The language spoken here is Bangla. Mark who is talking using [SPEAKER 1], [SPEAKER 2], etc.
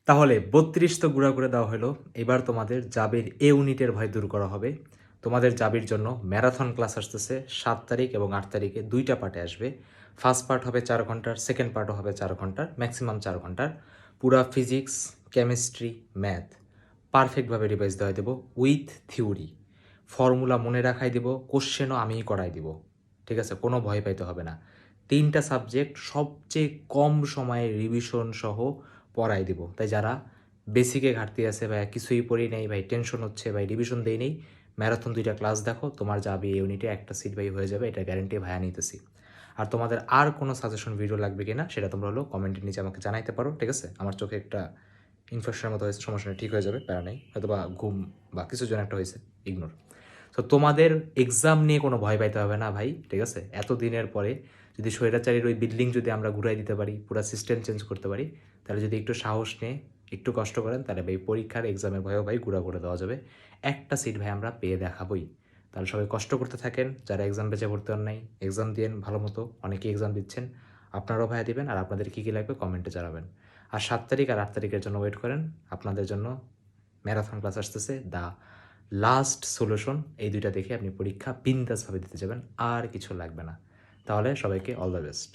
[SPEAKER 1] তাহলে 32 তো গুঁড়া করে দেওয়া হলো। এবার তোমাদের জাবির এ ইউনিটের ভয় দূর করা হবে। তোমাদের জাবির জন্য ম্যারাথন ক্লাস আসতেছে 7 তারিখ এবং 8 তারিখে 2টা পার্টে আসবে। ফার্স্ট পার্ট হবে 4 ঘন্টার, সেকেন্ড পার্টও হবে 4 ঘন্টার, ম্যাক্সিমাম 4 ঘন্টার। পুরা ফিজিক্স, কেমিস্ট্রি, ম্যাথ পারফেক্টভাবে রিভাইজ দেওয়া দেবো উইথ থিওরি। ফর্মুলা মনে রাখাই দেব, কোশ্চেনও আমিই করাই দিব। ঠিক আছে, কোনো ভয় পাইতে হবে না। 3টা সাবজেক্ট সবচেয়ে কম সময়ে রিভিশন সহ পড়াই দিব। তাই যারা বেসিকে ঘাটতি আছে, ভাই কিছুই পড়ি নেই, ভাই টেনশন হচ্ছে, ভাই রিভিশন দেই নেই, ম্যারাথন 2টা ক্লাস দেখো, তোমার যাবে এই ইউনিটে একটা সিট ভাই হয়ে যাবে, এটা গ্যারেন্টি ভাইয়া নিতেছি। আর তোমাদের আর কোনো সাজেশন ভিডিও লাগবে কিনা সেটা তোমরা হলো কমেন্টের নিচে আমাকে জানাইতে পারো। ঠিক আছে, আমার চোখে একটা ইনফেকশনের মতো হয়েছে, সমস্যা নেই, ঠিক হয়ে যাবে, প্যারা নেই, হয়তো বা ঘুম বা কিছু জন একটা হয়েছে, ইগনোর। তো তোমাদের এক্সাম নিয়ে কোনো ভয় পাইতে হবে না ভাই। ঠিক আছে, এত দিনের পরে যদি স্বৈরাচারীর ওই বিল্ডিং যদি আমরা ঘুরাই দিতে পারি, পুরো সিস্টেম চেঞ্জ করতে পারি, তাহলে যদি একটু সাহস নিয়ে একটু কষ্ট করেন, তাহলে ভাই পরীক্ষার এক্সামের ভয়েও ভাই ঘুরা করে দেওয়া যাবে। একটা সিট ভাই আমরা পেয়ে দেখাবই। তাহলে সবাই কষ্ট করতে থাকেন, যারা এক্সাম বেঁচে ভর্তি হন নাই এক্সাম দিয়েন ভালো মতো, অনেকেই এক্সাম দিচ্ছেন, আপনারাও ভাইয়া দিবেন। আর আপনাদের কী কী লাগবে কমেন্টে জানাবেন। আর 7 তারিখ আর 8 তারিখের জন্য ওয়েট করেন, আপনাদের জন্য ম্যারাথন ক্লাস আসতেছে, দ্য লাস্ট সলিউশন। এই 2টা দেখে আপনি পরীক্ষা বিন্দাসভাবে দিতে যাবেন, আর কিছু লাগবে না। তাহলে সবাইকে অল দ্য বেস্ট।